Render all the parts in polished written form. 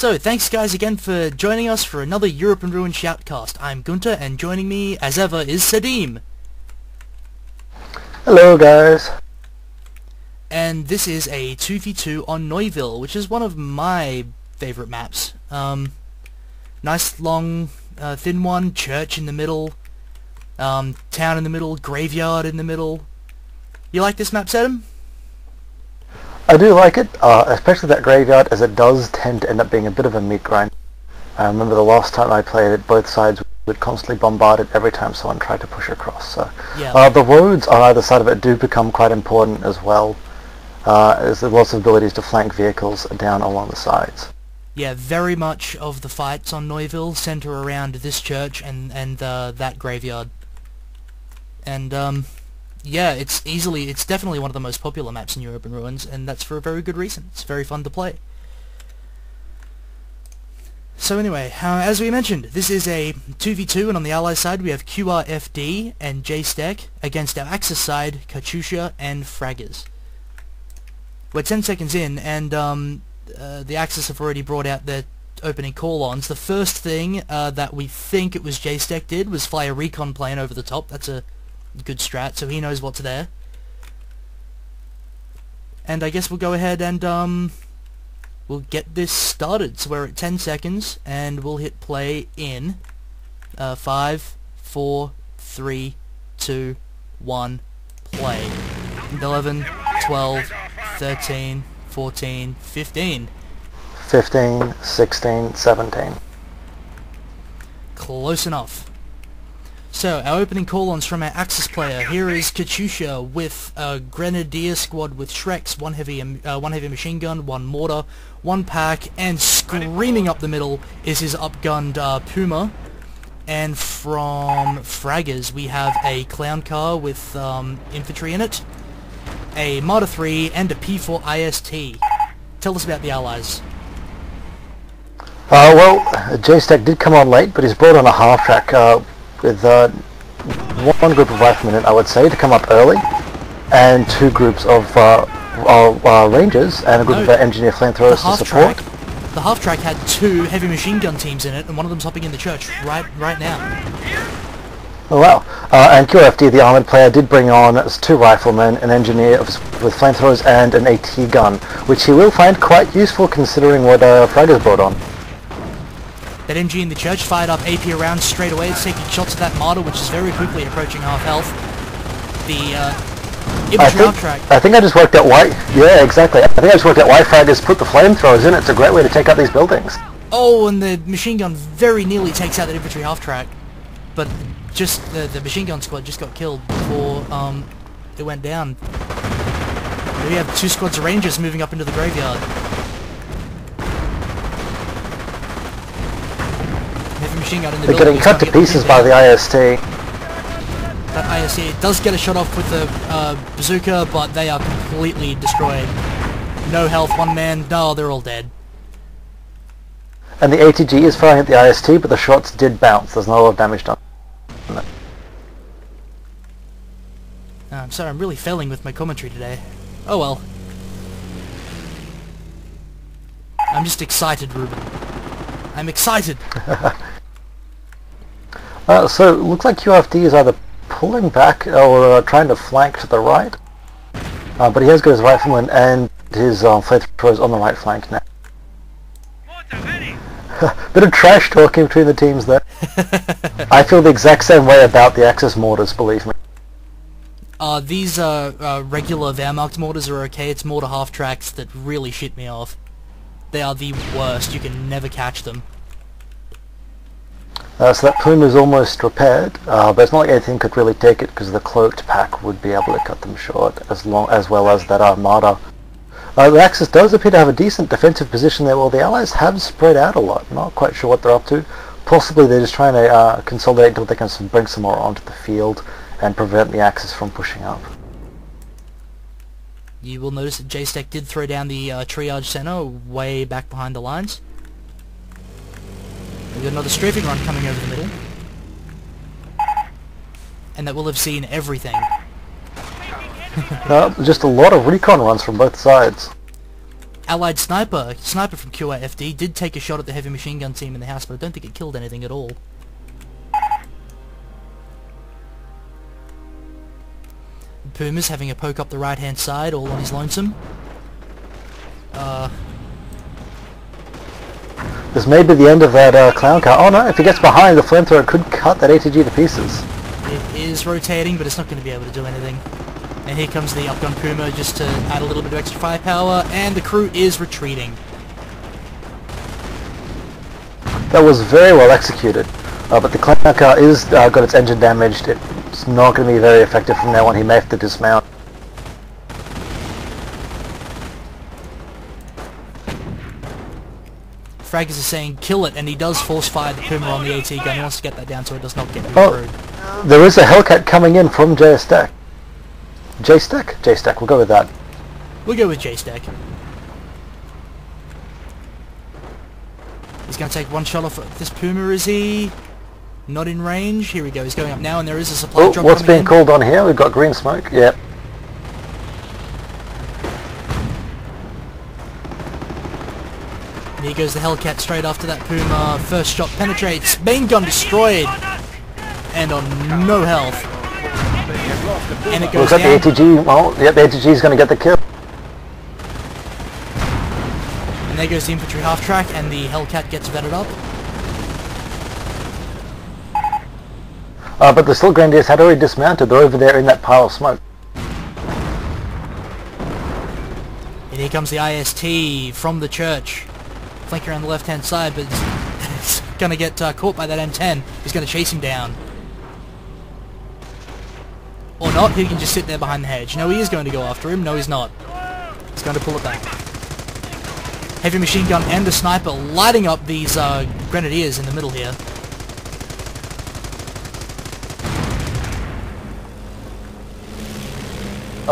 So, thanks guys again for joining us for another Europe and Ruin Shoutcast. I'm Gunter, and joining me, as ever, is Sedim. Hello guys. And this is a 2v2 on Neuville, which is one of my favourite maps. Nice long, thin one, church in the middle, town in the middle, graveyard in the middle. You like this map, Sedim? I do like it, especially that graveyard, as it does tend to end up being a bit of a meat grind. I remember the last time I played it, both sides would constantly bombard it every time someone tried to push across. So yeah. The roads on either side of it do become quite important as well, as there are lots of abilities to flank vehicles down along the sides. Yeah, very much of the fights on Neuville centre around this church and that graveyard. And yeah, it's definitely one of the most popular maps in Europe and Ruins, and that's for a very good reason. It's very fun to play. So anyway, as we mentioned, this is a 2v2, and on the Allies side we have QRFD and Jstek against our Axis side, Katusha and Fraggers. We're 10 seconds in, and the Axis have already brought out their opening call-ons. The first thing that we think it was Jstek did was fly a recon plane over the top. That's a good strat, so he knows what's there. And I guess we'll go ahead and we'll get this started. So we're at 10 seconds, and we'll hit play in 5, 4, 3, 2, 1, play. 11, 12, 13, 14, 15. 15, 16, 17. Close enough. So, our opening call-ons from our Axis player. Here is Katusha with a Grenadier squad with Shreks, one heavy machine gun, one mortar, one pack, and screaming up the middle is his upgunned Puma. And from Fraggers, we have a clown car with infantry in it, a Marder 3, and a P4 IST. Tell us about the allies. Well, Jstek did come on late, but he's brought on a half-track with one group of riflemen in, I would say, to come up early, and two groups of rangers and a group of engineer flamethrowers to support. The half-track had two heavy machine gun teams in it, and one of them's hopping in the church right now. Oh wow. And QRFD, the armoured player, did bring on two riflemen, an engineer with flamethrowers, and an AT gun, which he will find quite useful considering what Fraggers brought on. That MG in the church fired up AP around straight away. It's taking shots at that martyr, which is very quickly approaching half health. The infantry half-track. I think I just worked out why... Yeah, exactly. I think I just worked out why Fraggers put the flamethrowers in. It's a great way to take out these buildings. Oh, and the machine gun very nearly takes out that infantry half-track. But just the machine gun squad just got killed before it went down. We have two squads of rangers moving up into the graveyard. Machine gun in the They're getting cut to pieces by the IST. That IST does get a shot off with the bazooka, but they are completely destroyed. No health, one man. No, they're all dead. And the ATG is firing at the IST, but the shots did bounce. There's not a lot of damage done. I'm sorry, I'm really failing with my commentary today. Oh well. I'm just excited, Ruben. I'm excited! So, it looks like QRFD is either pulling back or trying to flank to the right. But he has got his rifleman and his flamethrowers on the right flank now. Bit of trash talking between the teams there. I feel the exact same way about the Axis mortars, believe me. These regular Wehrmacht mortars are okay. It's mortar half-tracks that really shit me off. They are the worst. You can never catch them. So that plume is almost repaired, but it's not like anything could really take it because the cloaked pack would be able to cut them short, as well as that armada. The Axis does appear to have a decent defensive position there, while the Allies have spread out a lot. Not quite sure what they're up to. Possibly they're just trying to consolidate until they can bring some more onto the field and prevent the Axis from pushing up. You will notice that Jstek did throw down the triage center way back behind the lines. We've got another strafing run coming over the middle. And that will have seen everything. Just a lot of recon runs from both sides. Allied sniper from QRFD did take a shot at the heavy machine gun team in the house, but I don't think it killed anything at all. Puma's having a poke up the right-hand side, all on his lonesome. This may be the end of that clown car. Oh no, if he gets behind, the flamethrower could cut that ATG to pieces. It is rotating, but it's not going to be able to do anything. And here comes the upgun Puma just to add a little bit of extra firepower, and the crew is retreating. That was very well executed, but the clown car is got its engine damaged. It's not going to be very effective from now on. He may have to dismount. Fraggers is saying kill it, and he does force fire the Puma on the AT gun. He wants to get that down so it does not get destroyed. Oh, there is a Hellcat coming in from Jstek. Jstek? Jstek, we'll go with that. We'll go with Jstek. He's going to take one shot off this Puma, is he? Not in range. Here we go, he's going up now, and there is a supply drop what's coming being called on here? We've got green smoke, yep. And here goes the Hellcat straight after that Puma. First shot penetrates, main gun destroyed, and on no health. And it goes Looks like down. the ATG, well, yep, the ATG is going to get the kill. And there goes the infantry half-track, and the Hellcat gets vetted up. But the still Grenadiers had already dismounted. They're over there in that pile of smoke. And here comes the IST from the church. Flank around the left-hand side, but it's going to get caught by that M10. He's going to chase him down. Or not, he can just sit there behind the hedge. No, he is going to go after him. No, he's not. He's going to pull it back. Heavy machine gun and the sniper lighting up these Grenadiers in the middle here.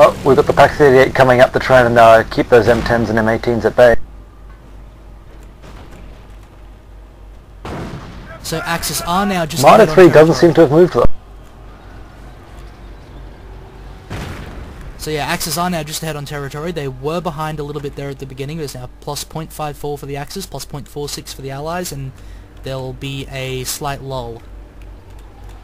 Oh, we've got the Pak 38 coming up to try and keep those M10s and M18s at bay. So Axis are now just... Marder 3 doesn't seem to have moved though. So yeah, Axis are now just ahead on territory. They were behind a little bit there at the beginning. There's now plus 0.54 for the Axis, plus 0.46 for the Allies, and there'll be a slight lull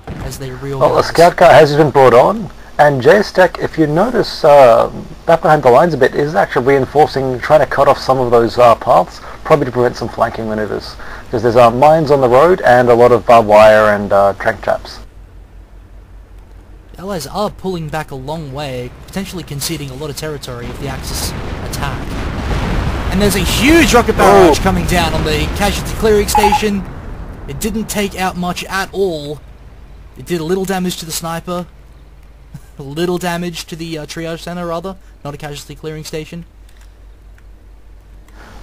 as they reorganize. Well, a scout car has been brought on, and Jstek, if you notice, back behind the lines a bit, is actually reinforcing, trying to cut off some of those paths, probably to prevent some flanking maneuvers. Because there's mines on the road and a lot of barbed wire and trank traps. The Allies are pulling back a long way, potentially conceding a lot of territory if the Axis attack. And there's a huge rocket barrage coming down on the casualty clearing station. It didn't take out much at all. It did a little damage to the sniper. A little damage to the triage center, rather. Not a casualty clearing station.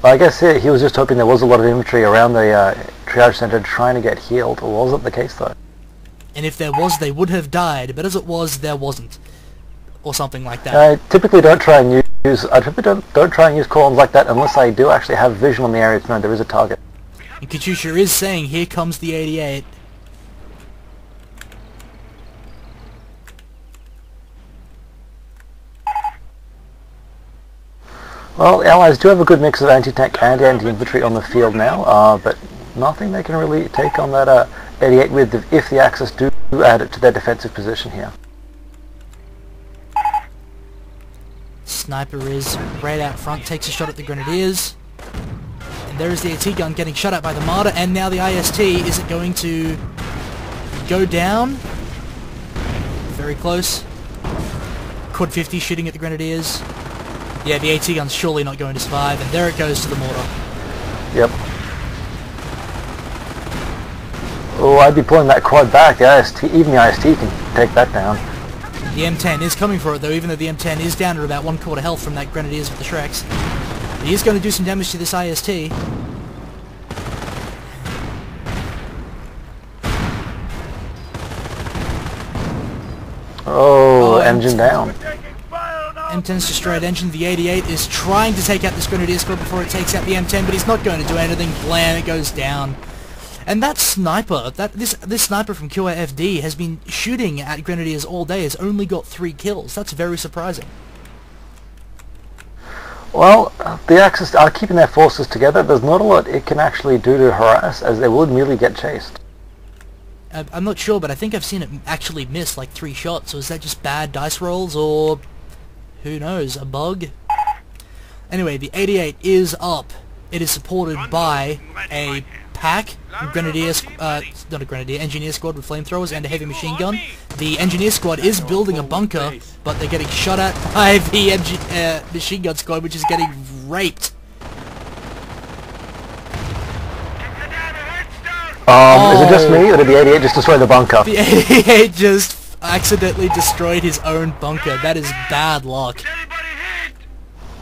Well, I guess he was just hoping there was a lot of infantry around the triage center trying to get healed. It wasn't the case though. And if there was, they would have died. But as it was, there wasn't. Or something like that. I typically don't try and don't try and use columns like that unless I do actually have vision on the area to know there is a target. And Katusha is saying, here comes the 88. Well, the Allies do have a good mix of anti-tank and anti-infantry on the field now, but nothing they can really take on that 88 with if the Axis do add it to their defensive position here. Sniper is right out front, takes a shot at the Grenadiers. And there is the AT gun getting shot at by the Marder, and now the IST. Is it going to go down? Very close. Quad 50 shooting at the Grenadiers. Yeah, the AT gun's surely not going to survive, and there it goes to the mortar. Yep. Oh, I'd be pulling that quad back. The IST, even the IST can take that down. The M10 is coming for it though, even though the M10 is down to about 1/4 health from that Grenadiers with the Shreks. But he is going to do some damage to this IST. Oh, engine down. M10's destroyed engine. The 88 is trying to take out this Grenadier squad before it takes out the M10, but he's not going to do anything. Blam, it goes down. And that sniper, this sniper from QRFD has been shooting at Grenadiers all day, has only got 3 kills. That's very surprising. Well, the Axis are keeping their forces together. There's not a lot it can actually do to harass, as they will immediately get chased. I'm not sure, but I think I've seen it actually miss like 3 shots, so is that just bad dice rolls, or who knows, a bug? Anyway, the 88 is up. It is supported by a pack, Grenadier, not a Grenadier, Engineer squad with flamethrowers and a heavy machine gun. The Engineer squad is building a bunker, but they're getting shot at by the machine gun squad, which is getting raped. Is it just me, or did the 88 just destroy the bunker? The 88 just accidentally destroyed his own bunker. That is bad luck.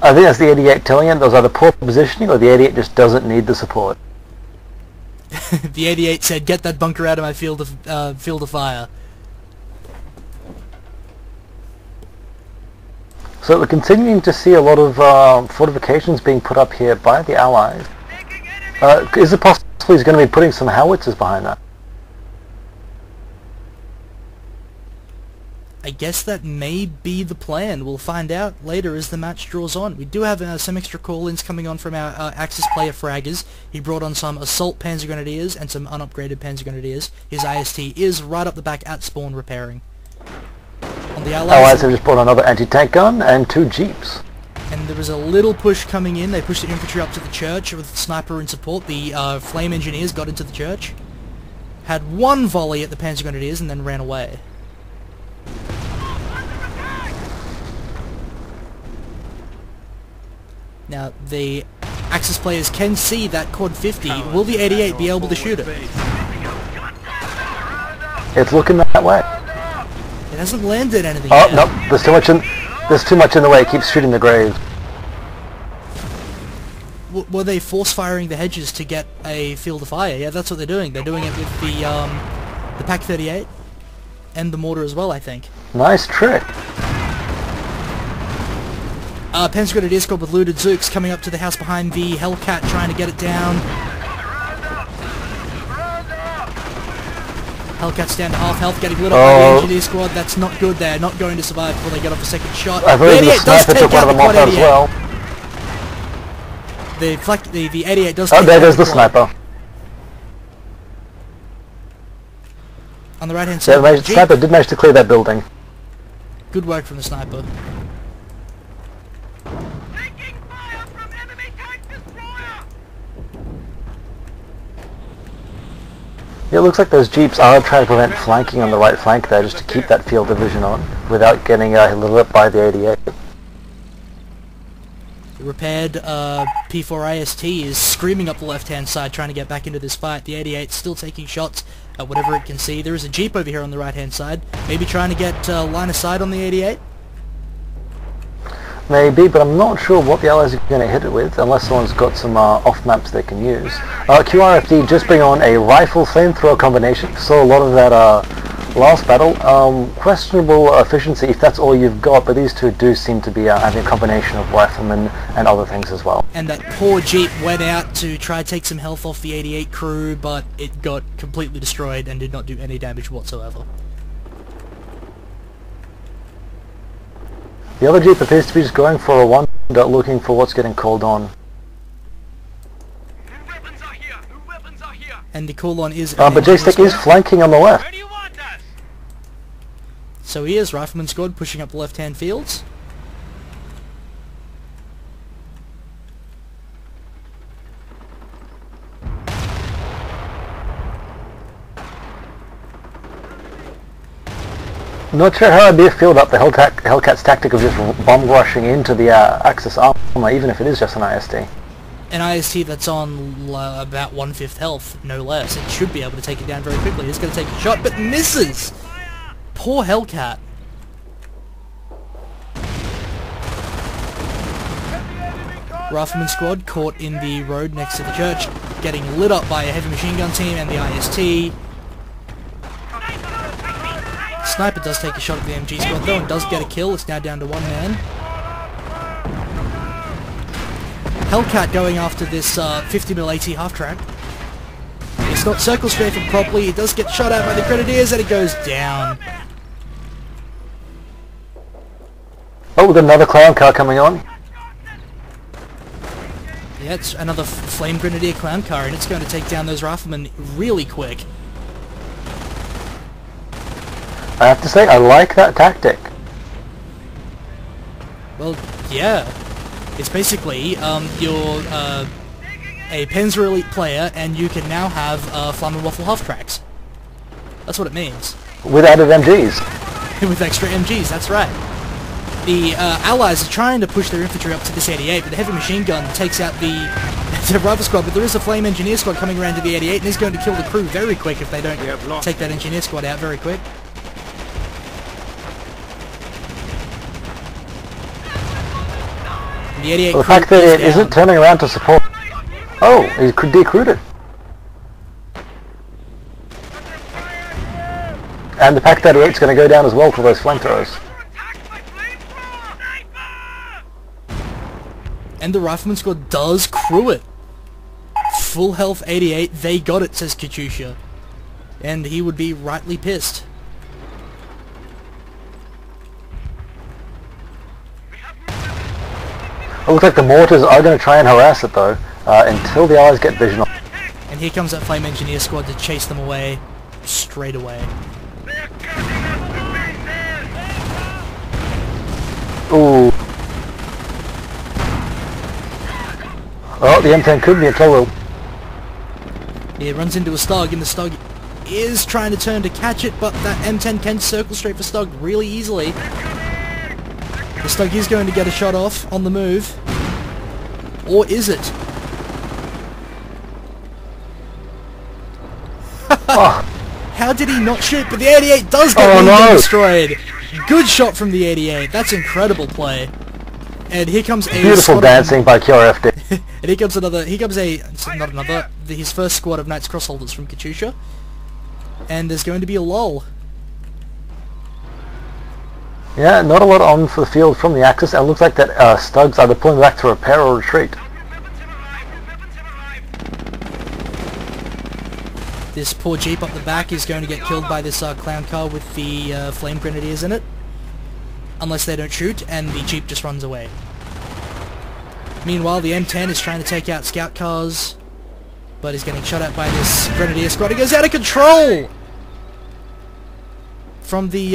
I think that's the 88 telling him those either poor positioning, or the 88 just doesn't need the support. The 88 said, "Get that bunker out of my field of fire." So we're continuing to see a lot of fortifications being put up here by the Allies. Is it possible he's going to be putting some howitzers behind that? I guess that may be the plan. We'll find out later as the match draws on. We do have some extra call-ins coming on from our Axis player Fraggers. He brought on some Assault Panzer Grenadiers and some unupgraded Panzer Grenadiers. His IST is right up the back at spawn repairing. On the Allies have just brought another anti-tank gun and 2 jeeps. And there was a little push coming in. They pushed the infantry up to the church with the sniper in support. The flame engineers got into the church, had 1 volley at the Panzer Grenadiers, and then ran away. Now, the Axis players can see that Quad 50. Will the 88 be able to shoot it? It's looking that way. It hasn't landed anything yet. yet. Nope, there's too much in the way. It keeps shooting the graves. Were they force firing the hedges to get a field of fire? Yeah, that's what they're doing. They're doing it with the Pack 38 and the mortar as well, I think. Nice trick. Panzer Grenadier squad with looted Zooks coming up to the house behind the Hellcat, trying to get it down. Hellcat's down to half health, getting lit up by the Engineer squad. That's not good. They're not going to survive before they get off a second shot. I believe the sniper took one of them off as well. The 88 does. Oh, there goes the sniper. On the right hand side. Yeah, the sniper did manage to clear that building. Good work from the sniper. It looks like those jeeps are trying to prevent flanking on the right flank there, just to keep that field division on, without getting lit up by the 88. The repaired P4 IST is screaming up the left-hand side, trying to get back into this fight. The 88 still taking shots at whatever it can see. There is a jeep over here on the right-hand side, maybe trying to get line of sight on the 88. Maybe, but I'm not sure what the Allies are going to hit it with, unless someone's got some off-maps they can use. QRFD just bring on a rifle flamethrower combination. Saw a lot of that last battle. Questionable efficiency if that's all you've got, but these two do seem to be having a combination of riflemen and other things as well. And that poor jeep went out to try to take some health off the 88 crew, but it got completely destroyed and did not do any damage whatsoever. The other jeep appears to be just going for a wander, looking for what's getting called on. And the call-on is... but Jstek is flanking on the left. Where do you want us? So he is, Rifleman squad pushing up the left-hand fields. Not sure how I'd be filled up the Hellcat's tactic of just bomb rushing into the Axis armor, even if it is just an IST. An IST that's on about 1/5 health, no less. It should be able to take it down very quickly. It's going to take a shot, but misses! Poor Hellcat. Rifleman squad caught in the road next to the church, getting lit up by a heavy machine gun team and the IST. Sniper does take a shot at the MG squad though and does get a kill. It's now down to 1 man. Hellcat going after this 50mm AT half-track. It's not circle strafing properly. It does get shot at by the Grenadiers and it goes down. Oh, we've got another clown car coming on. Yeah, it's another Flame Grenadier clown car, and it's going to take down those riflemen really quick. I have to say, I like that tactic. Well, yeah. It's basically, you're a Panzer Elite player, and you can now have Flamme and Waffle half-tracks. That's what it means. With added MGs. With extra MGs, that's right. The Allies are trying to push their infantry up to this 88, but the heavy machine gun takes out the rifle squad, but there is a Flame Engineer squad coming around to the 88, and he's going to kill the crew very quick if they don't take that Engineer squad out very quick. The 88 well, the fact that it isn't turning around to support... Oh, he decrewed it. And the Pack 38's going to go down as well for those flamethrowers. And the Rifleman squad does crew it. Full health 88, they got it, says Katusha. And he would be rightly pissed. It looks like the mortars are going to try and harass it though, until the Allies get vision on. And here comes that Flame Engineer squad to chase them away, straight away. Ooh. Oh, the M10 could be in trouble. He runs into a Stug, and the Stug is trying to turn to catch it, but that M10 can circle straight for Stug really easily. The Stug is going to get a shot off on the move. Or is it? Oh. How did he not shoot? But the 88 does get destroyed. Good shot from the 88. That's incredible play. And here comes a beautiful dancing by QRFD. And here comes his first squad of Knights Crossholders from Katusha. And there's going to be a lull. Yeah, not a lot on for the field from the Axis, and it looks like that Stug's either pulling back to repair or retreat. This poor Jeep up the back is going to get killed by this clown car with the Flame Grenadiers in it. Unless they don't shoot, and the Jeep just runs away. Meanwhile, the M10 is trying to take out scout cars, but is getting shot at by this Grenadier squad. It goes out of control! From the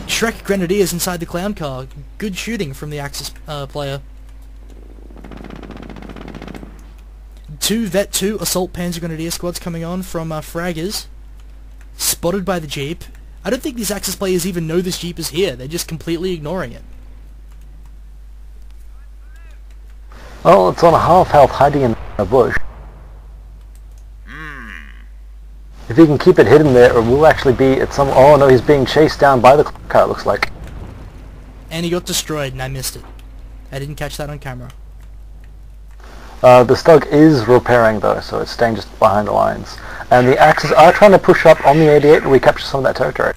Shrek Grenadiers inside the clown car. Good shooting from the Axis player. 2 Vet 2 Assault Panzer Grenadier squads coming on from Fraggers. Spotted by the Jeep. I don't think these Axis players even know this Jeep is here. They're just completely ignoring it. Oh, it's on a half health hiding in a bush. If he can keep it hidden there, it will actually be at some... Oh no, he's being chased down by the car, it looks like. And he got destroyed, and I missed it. I didn't catch that on camera. The Stug is repairing though, so it's staying just behind the lines. And the Axis are trying to push up on the 88 and recapture some of that territory.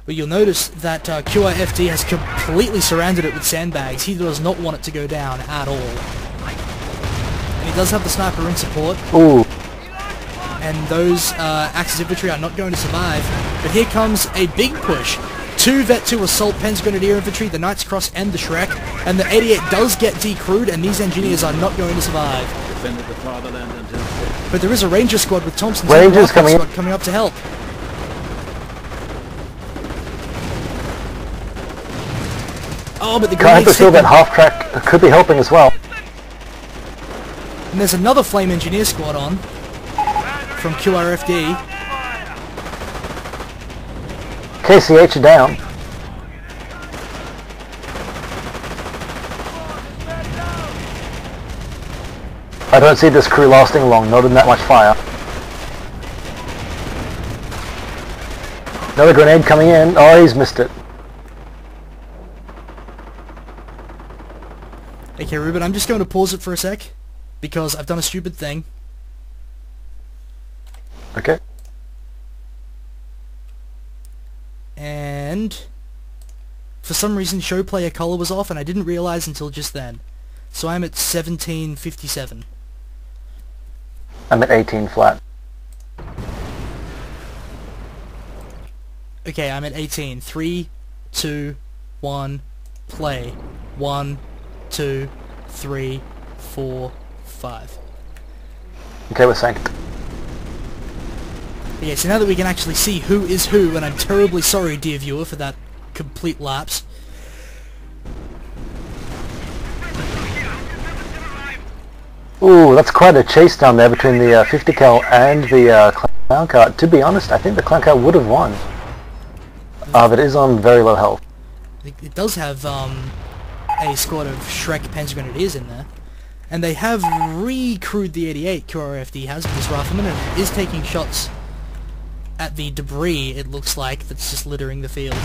But you'll notice that QRFD has completely surrounded it with sandbags. He does not want it to go down at all. And he does have the sniper in support. Ooh. And those Axis infantry are not going to survive. But here comes a big push. 2 Vet 2 Assault Panzer Grenadier Infantry, the Knights Cross and the Shrek. And the 88 does get decrewed, and these engineers are not going to survive. But there is a Ranger squad with Thompson's Rangers coming up to help. Oh, but the Can't feel that half-track could be helping as well. And there's another Flame Engineer squad on from QRFD. KCH are down. I don't see this crew lasting long, not in that much fire. Another grenade coming in. Oh, he's missed it. Okay, Ruben, I'm just going to pause it for a sec, because I've done a stupid thing. Okay. And for some reason show player color was off, and I didn't realize until just then. So I'm at 1757. I'm at 18 flat. Okay, I'm at 18. 3, 2, 1, play. 1, 2, 3, 4, 5. Okay, we're synced. Yeah, so now that we can actually see who is who, and I'm terribly sorry, dear viewer, for that complete lapse. Ooh, that's quite a chase down there between the 50 cal and the clown car. To be honest, I think the clown car would have won. But it is on very low health. It does have a squad of Shrek Panzer Grenadiers in there. And they have recrewed the 88, QRFD has, with this rifleman, and is taking shots at the debris, it looks like, that's just littering the field.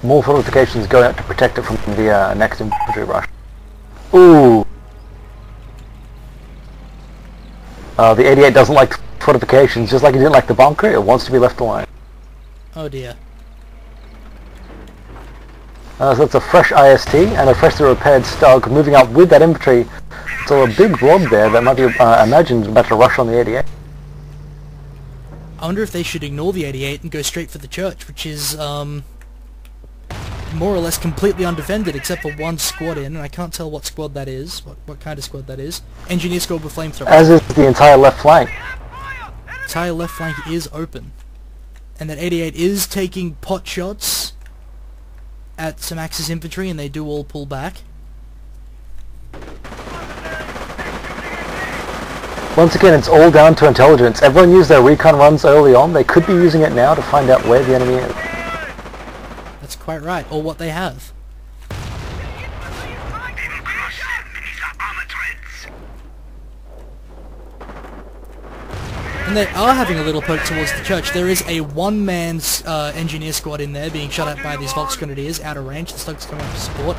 More fortifications going out to protect it from the next infantry rush. Ooh! The 88 doesn't like fortifications, just like it didn't like the bunker, it wants to be left alone. Oh dear. So it's a fresh IST and a freshly repaired Stug moving up with that infantry. So a big blob there that might be imagined about to rush on the 88. I wonder if they should ignore the 88 and go straight for the church, which is more or less completely undefended except for one squad in, and I can't tell what squad that is, what kind of squad that is. Engineer squad with flamethrower. As is the entire left flank. Entire left flank is open. And that 88 is taking pot shots at some Axis infantry, and they do all pull back. Once again, it's all down to intelligence. Everyone used their recon runs early on. They could be using it now to find out where the enemy is. That's quite right, or what they have. And they are having a little poke towards the church. There is a one-man engineer squad in there being shot at by these Volks Grenadiers out of range. The Stug's coming up to support.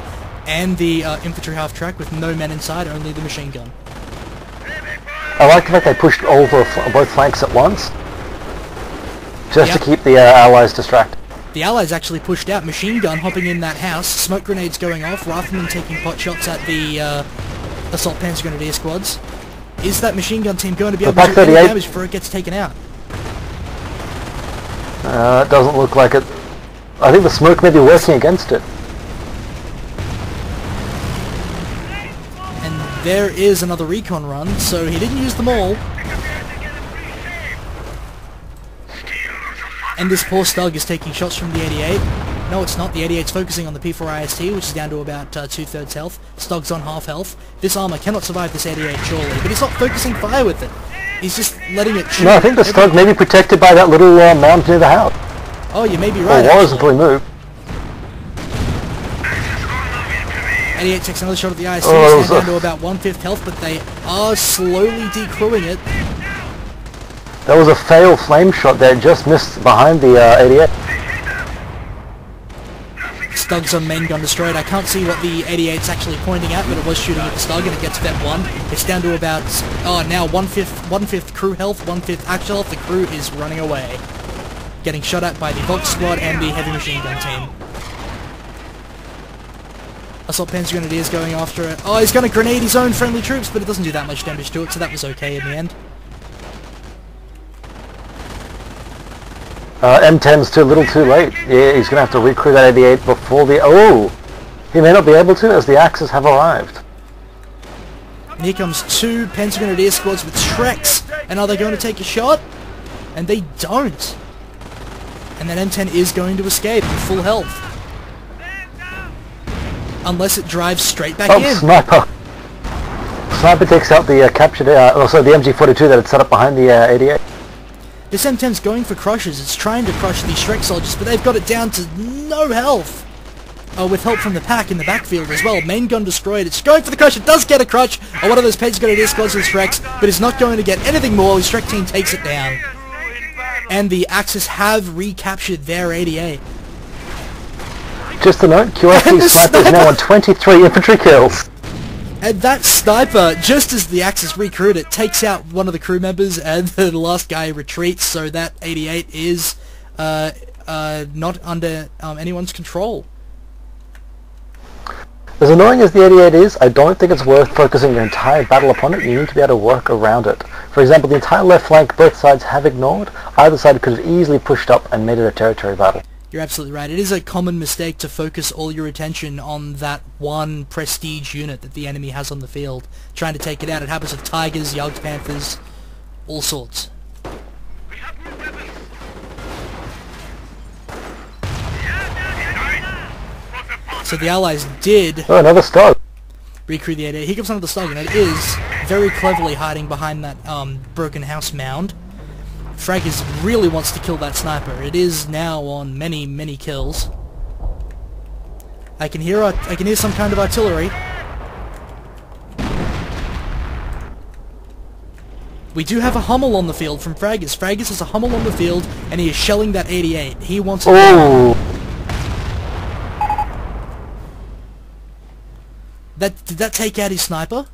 And the infantry half-track with no men inside, only the machine gun. I like the fact they pushed over both flanks at once. Just to keep the allies distracted. The allies actually pushed out, machine gun hopping in that house, smoke grenades going off, riflemen taking pot shots at the assault panzer grenadier squads. Is that machine gun team going to be able to do any damage before it gets taken out? It doesn't look like it. I think the smoke may be working against it. And there is another recon run, so he didn't use them all. And this poor Stug is taking shots from the 88. No, it's not. The 88's focusing on the P4 IST, which is down to about 2/3 health. Stug's on half health. This armor cannot survive this 88 surely, but he's not focusing fire with it. He's just letting it shoot. No, I think the Stug may be protected by that little mound near the house. Oh, you may be right. Or was until he moved. 88 takes another shot at the IST, down to about 1/5 health, but they are slowly decrewing it. There was a failed flame shot there, just missed behind the 88. Stug's on main gun destroyed. I can't see what the 88's actually pointing at, but it was shooting at the Stug, and it gets vet 1. It's down to about, now 1/5 crew health, 1/5 actual health. The crew is running away. Getting shot at by the Volks squad and the heavy machine gun team. Assault Panzer Grenadiers going after it. Oh, he's going to grenade his own friendly troops, but it doesn't do that much damage to it, so that was okay in the end. M10's too little too late. Yeah, he's going to have to recrew that 88 before the... Oh! He may not be able to, as the Axis have arrived. And here comes 2 Panzer Grenadier squads with Shreks, and are they going to take a shot? And they don't. And that M10 is going to escape with full health. Unless it drives straight back in. Sniper! Sniper takes out the captured... also the MG42 that had set up behind the 88. This M10's going for crushes. It's trying to crush these Shrek soldiers, but they've got it down to no health. With help from the pack in the backfield as well. Main gun destroyed. It's going for the crush. It does get a crush. One of those Panzer Grenadier squads with Shreks, but it's not going to get anything more. The Shrek team takes it down. And the Axis have recaptured their 88. Just a note, QRFD sniper is now on 23 infantry kills. And that sniper, just as the Axis recruit it, takes out one of the crew members, and the last guy retreats, so that 88 is not under anyone's control. As annoying as the 88 is, I don't think it's worth focusing your entire battle upon it. You need to be able to work around it. For example, the entire left flank both sides have ignored. Either side could have easily pushed up and made it a territory battle. You're absolutely right. It is a common mistake to focus all your attention on that one prestige unit that the enemy has on the field, trying to take it out. It happens with Tigers, Yogs, Panthers, all sorts. We have new weapons. So the Allies did Oh, another Stug. recreate the 88. Here comes another Stug, and it is very cleverly hiding behind that broken house mound. Fraggers really wants to kill that sniper. It is now on many, many kills. I can hear some kind of artillery. We do have a Hummel on the field from Fraggers. Fraggers has a Hummel on the field, and he is shelling that 88. He wants it. Oh! Did that take out his sniper?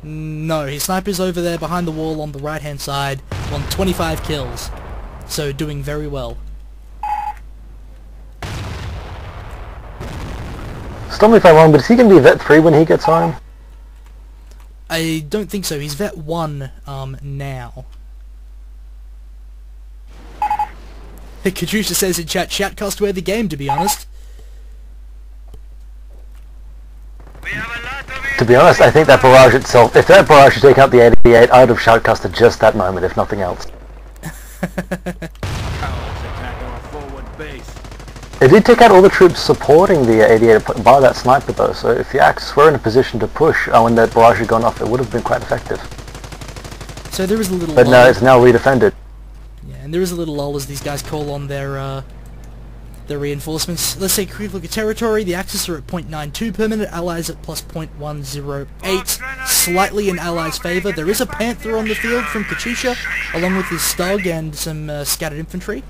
No, his sniper's over there behind the wall on the right-hand side on 25 kills. So doing very well. Stop me if I'm wrong, but is he going to be Vet 3 when he gets home? I don't think so. He's Vet 1 now. Katusha says in chat, Shoutcast were the game, to be honest. We have a lot of To be honest, I think that barrage itself, if that barrage should take out the 88, I would have Shoutcasted just that moment, if nothing else. cowards attack our forward base. It did take out all the troops supporting the 88 by that sniper though, so if the Axis were in a position to push when that barrage had gone off, it would have been quite effective. So there is a little But lull. no, it's now redefended. Yeah, and there is a little lull as these guys call on their reinforcements. Let's take a quick look at territory. The Axis are at 0.92 per minute, Allies at plus 0.108, slightly in Allies' favour. There is a Panther on the field from Katusha, along with his Stug and some scattered infantry.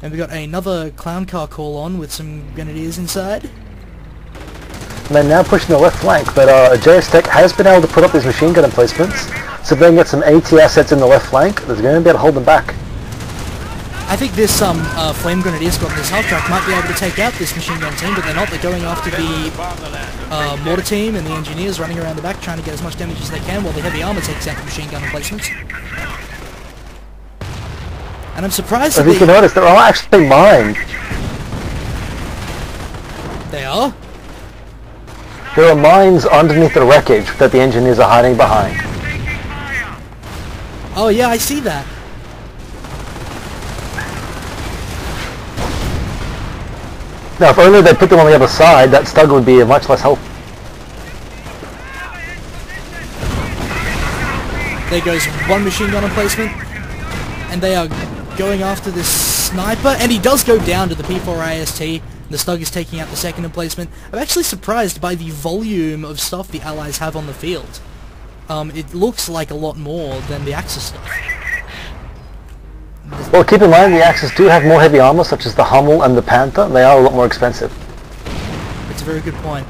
And we got another clown car call on with some grenadiers inside. They're now pushing the left flank, but Jstek has been able to put up these machine gun emplacements, so if they can get some AT assets in the left flank, they're going to be able to hold them back. I think this Flame Grenadier squad, this half-track, might be able to take out this machine gun team, but they're not. They're going after the mortar team and the engineers running around the back trying to get as much damage as they can while the heavy armor takes out the machine gun emplacements. And I'm surprised that As you can notice, they're all actually mined. They are? There are mines underneath the wreckage that the engineers are hiding behind. Oh yeah, I see that. Now, if only they put them on the other side, that Stug would be of much less help. There goes one machine gun emplacement, and they are going after this sniper, and he does go down to the P4 IST. The Stug is taking out the second emplacement. I'm actually surprised by the volume of stuff the Allies have on the field. It looks like a lot more than the Axis stuff. Well, keep in mind the Axis do have more heavy armor, such as the Hummel and the Panther. They are a lot more expensive. It's a very good point.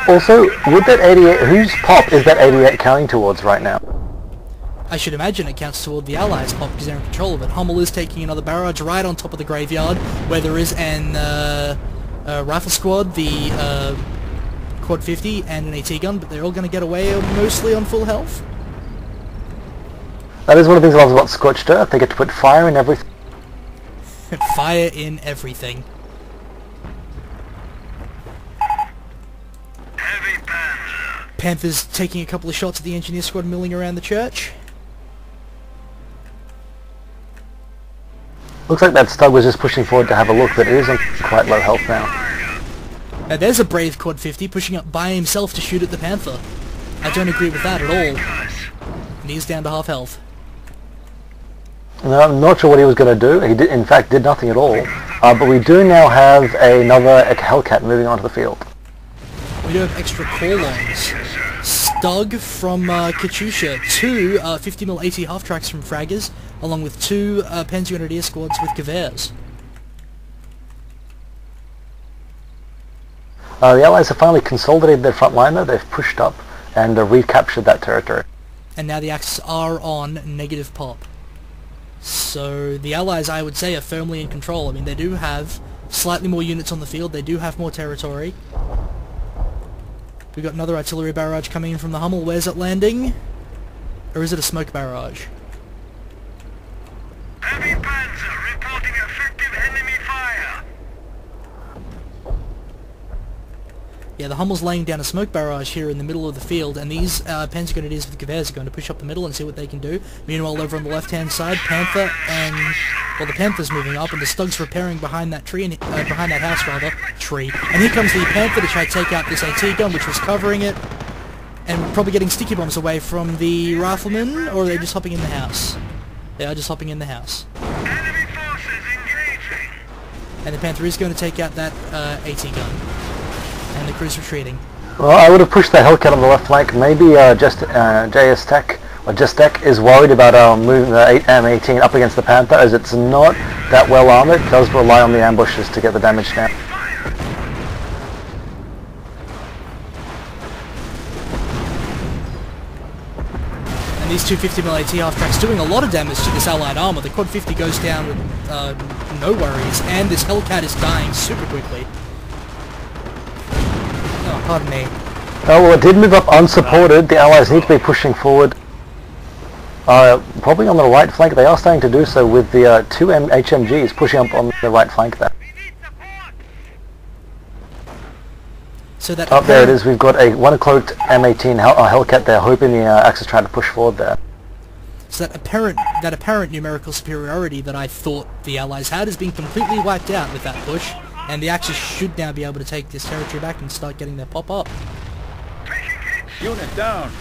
Also, with that 88, whose pop is that 88 counting towards right now? I should imagine it counts toward the Allies' pop because they're in control of it. Hummel is taking another barrage right on top of the graveyard, where there is an rifle squad, the Quad 50, and an AT gun, but they're all going to get away mostly on full health. That is one of the things I love about Scorched Earth. They get to put fire in everything. Fire in everything. Heavy Panzer. Panthers taking a couple of shots at the engineer squad milling around the church. Looks like that Stug was just pushing forward to have a look, but it is on quite low health now. Now there's a brave Quad 50 pushing up by himself to shoot at the Panther. I don't agree with that at all. And he's down to half health. No, I'm not sure what he was going to do. He in fact did nothing at all. But we do now have another Hellcat moving onto the field. We do have extra call-ons. Stug from Katusha, two 50mm AT half-tracks from Fraggers, along with two Panzer Grenadier squads with Gewehr's. The Allies have finally consolidated their front line though. They've pushed up and recaptured that territory. And now the Axis are on negative pop. So the Allies, I would say, are firmly in control. I mean, they do have Slightly more units on the field. They do have more territory. We've got another artillery barrage coming in from the Hummel. Where's it landing? Or is it a smoke barrage? Heavy panzer reporting effective enemy fire. Yeah, the Hummel's laying down a smoke barrage here in the middle of the field, and these Panzer Grenadiers with Gevers are going to push up the middle and see what they can do. Meanwhile, over on the left-hand side, Panther and... well, the Panther's moving up, and the Stug's repairing behind that tree, and behind that house, rather. Tree. And here comes the Panther to try to take out this AT gun, which was covering it, and probably getting sticky bombs away from the Riflemen, or are they just hopping in the house? They are just hopping in the house. Enemy forces engaging. And the Panther is going to take out that AT gun. And the crew's retreating. Well, I would have pushed the Hellcat on the left flank. Maybe Jstek or Jstek is worried about moving the M18 up against the Panther, as it's not that well armored. It does rely on the ambushes to get the damage down. And these 250mm AT half-tracks doing a lot of damage to this allied armor. The Quad 50 goes down with no worries, and this Hellcat is dying super quickly. Oh, pardon me. Oh, well, it did move up unsupported. The Allies need to be pushing forward. Probably on the right flank. They are starting to do so with the two HMGs pushing up on the right flank there. We need support. So that Up there it is. We've got a one-cloaked M18 Hellcat there, hoping the Axis trying to push forward there. So that apparent numerical superiority that I thought the Allies had has been completely wiped out with that push. And the Axis should now be able to take this territory back and start getting their pop up. Unit down.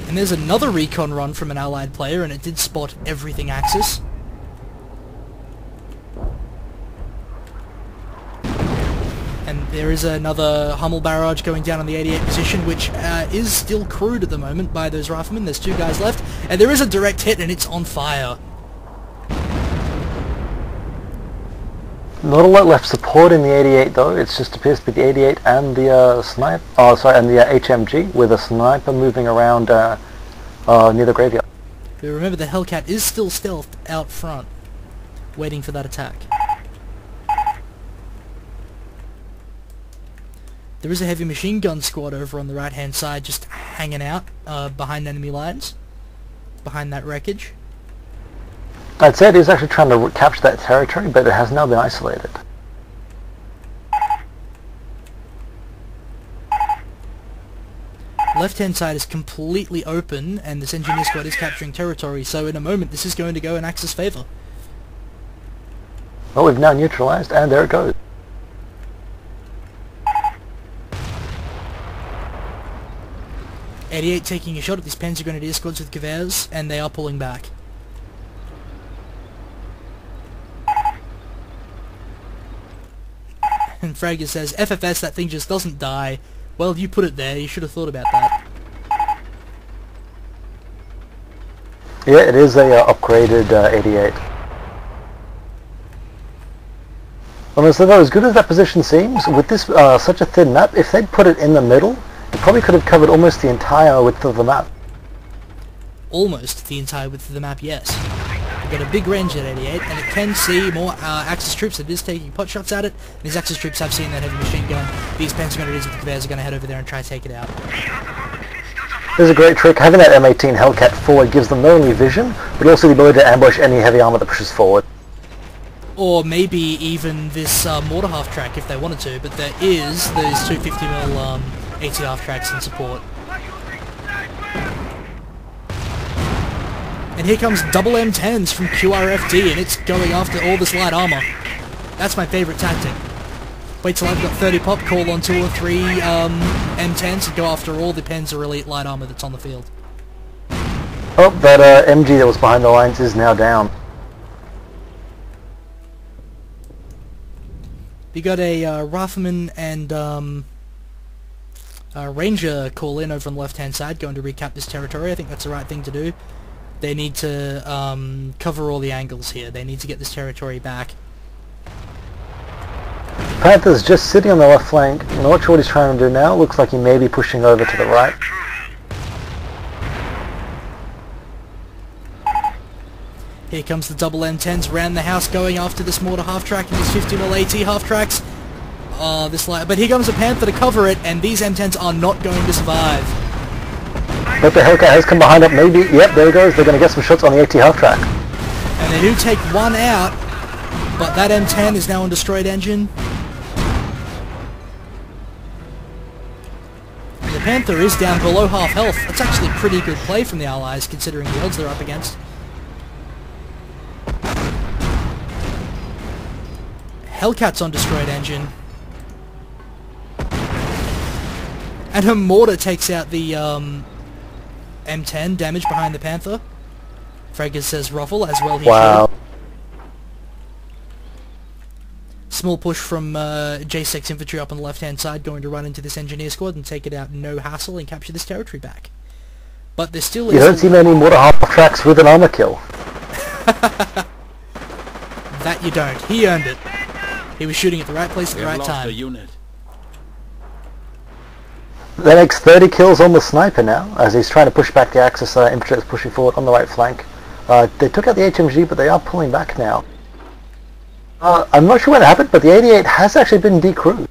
And there's another recon run from an Allied player, and it did spot everything Axis. And there is another Hummel barrage going down on the 88 position, which is still crewed at the moment by those riflemen. There's two guys left, and there is a direct hit, and it's on fire. Not a lot left supporting the 88 though. It's just appears to be the 88 and the and the HMG with a sniper moving around near the graveyard. But remember, the Hellcat is still stealthed out front, waiting for that attack. There is a heavy machine gun squad over on the right-hand side, just hanging out behind enemy lines, behind that wreckage. I'd say it is actually trying to capture that territory, but it has now been isolated. Left-hand side is completely open, and this engineer squad is capturing territory, so in a moment this is going to go in Axis' favour. Well, we've now neutralized, and there it goes. '88 taking a shot at these Panzer Grenadier squads with Gevers, and they are pulling back. And Fraggers says, FFS, that thing just doesn't die. Well, you put it there, you should have thought about that. Yeah, it is a upgraded 88. Honestly though, as good as that position seems, with this such a thin map, if they'd put it in the middle, it probably could have covered almost the entire width of the map. Almost the entire width of the map, yes. We've got a big range at 88, and it can see more Axis troops. It is taking pot shots at it. These Axis troops have seen that heavy machine gun. These Panzer Grenadiers with the Gevers are going to head over there and try to take it out. There's a great trick. Having that M18 Hellcat forward gives them not only vision, but also the ability to ambush any heavy armor that pushes forward. Or maybe even this mortar half-track if they wanted to, but there is those 250mm AT half-tracks in support. And here comes double M10s from QRFD, and it's going after all this light armor. That's my favourite tactic. Wait till I've got 30 pop, call on 2 or 3 M10s and go after all the Panzer Elite light armor that's on the field. Oh, that MG that was behind the lines is now down. We got a Rifleman and Ranger call in over on the left-hand side, going to recap this territory. I think that's the right thing to do. They need to cover all the angles here. They need to get this territory back. Panther's just sitting on the left flank. I'm not sure what he's trying to do now. Looks like he may be pushing over to the right. Here comes the double M10s round the house going after this mortar half-track and these 50mm AT half-tracks. Oh, but here comes a Panther to cover it, and these M10s are not going to survive. But the Hellcat has come behind up, maybe. Yep, there it goes. They're going to get some shots on the AT half-track. And they do take one out, but that M10 is now on destroyed engine. The Panther is down below half health. That's actually pretty good play from the Allies, considering the odds they're up against. Hellcat's on destroyed engine. And her mortar takes out the M10, damage behind the Panther. Fraggers says ruffle, as well he should. Small push from Jstek's infantry up on the left-hand side, going to run into this engineer squad and take it out no hassle and capture this territory back. But there still is... You don't see many mortar half-tracks with an armor kill. That you don't. He earned it. He was shooting at the right place at the right time. That makes 30 kills on the sniper now, as he's trying to push back the Axis infantry that's pushing forward on the right flank. They took out the HMG, but they are pulling back now. I'm not sure what happened, but the 88 has actually been decrewed.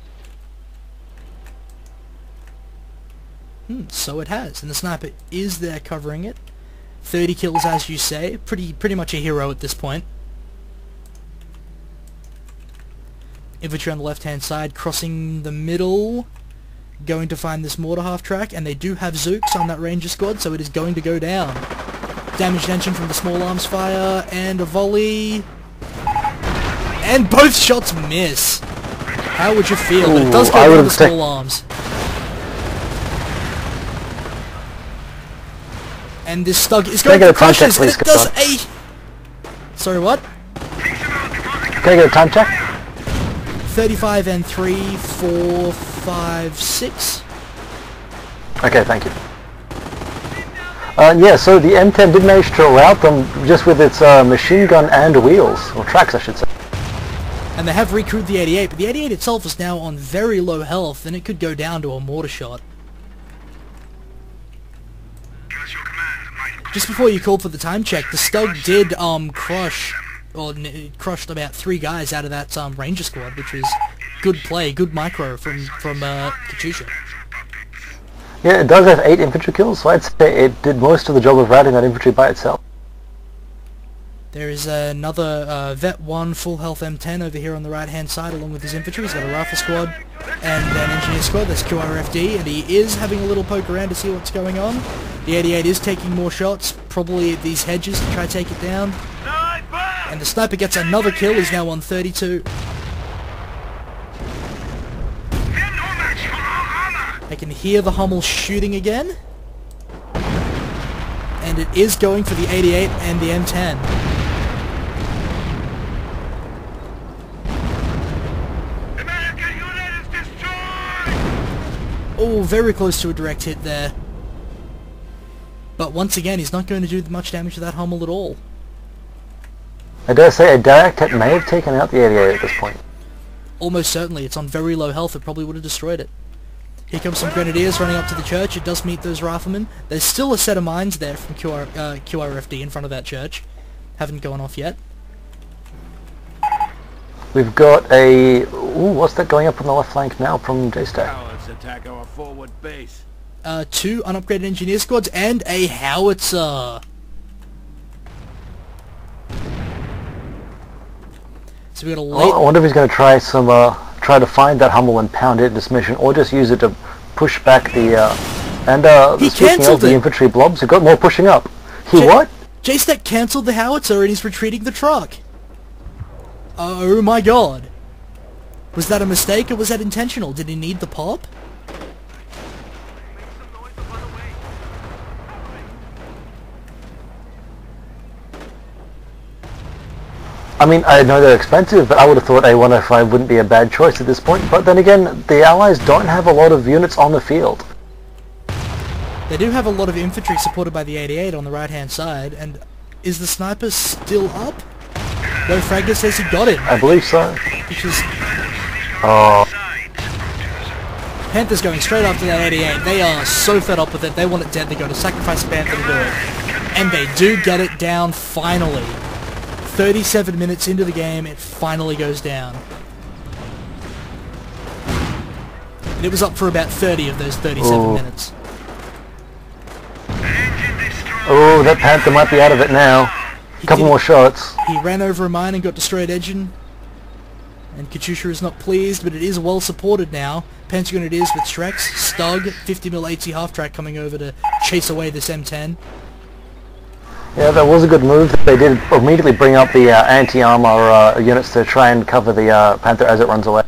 So it has, and the sniper is there covering it. 30 kills, as you say. Pretty much a hero at this point. Infantry on the left-hand side, crossing the middle, going to find this mortar half-track, and they do have Zooks on that Ranger squad, so it is going to go down. Damaged engine from the small arms fire, and a volley... And both shots miss! How would you feel? But it does go down the small arms. And this Stug is going to crush this, and it does a... Sorry, what? Can I get a time check? 35 and 3, 4, 5, 6. Okay, thank you. Yeah, so the M10 did manage to rout them just with its machine gun and wheels, or tracks I should say. And they have recrewed the 88, but the 88 itself is now on very low health, and it could go down to a mortar shot. Just before you called for the time check, the Stug did crushed about 3 guys out of that Ranger squad, which was good play, good micro from Katusha. Yeah, it does have 8 infantry kills, so I'd say it did most of the job of routing that infantry by itself. There is another Vet 1 full health M10 over here on the right hand side along with his infantry. He's got a rifle squad and an engineer squad. That's QRFD, and he is having a little poke around to see what's going on. The 88 is taking more shots, probably at these hedges to try to take it down. And the sniper gets another kill. He's now on 32. I can hear the Hummel shooting again. And it is going for the 88 and the M10. Oh, very close to a direct hit there. But once again, he's not going to do much damage to that Hummel at all. I dare say a direct hit may have taken out the 88 at this point. Almost certainly. It's on very low health. It probably would have destroyed it. Here comes some grenadiers running up to the church. It does meet those riflemen. There's still a set of mines there from QRFD in front of that church. Haven't gone off yet. We've got a... Ooh, what's that going up on the left flank now from Jstek? Let's attack our forward base. 2 unupgraded engineer squads and a howitzer. So we got a late... I wonder if he's going to try some... try to find that Hummel and pound it in this mission, or just use it to push back the... he cancelled the infantry blobs. He got more pushing up. What? Jstek cancelled the howitzer and he's retreating the truck. Oh my god. Was that a mistake or was that intentional? Did he need the pop? I mean, I know they're expensive, but I would have thought A105 wouldn't be a bad choice at this point. But then again, the Allies don't have a lot of units on the field. They do have a lot of infantry supported by the 88 on the right-hand side, and is the sniper still up? No, Fraggers says he got it. I believe so. Which is... Oh. Panther's going straight after that 88. They are so fed up with it. They want it dead. They're going to sacrifice a Panther to do it. And they do get it down finally. 37 minutes into the game, it finally goes down. And it was up for about 30 of those 37 minutes. Oh, that Panther might be out of it now. A couple more shots. He ran over a mine and got destroyed engine. And Katusha is not pleased, but it is well supported now. Panzer Grenadiers with Shreks, Stug, 50mm AT half-track coming over to chase away this M10. Yeah, that was a good move. They did immediately bring up the anti-armor units to try and cover the Panther as it runs away.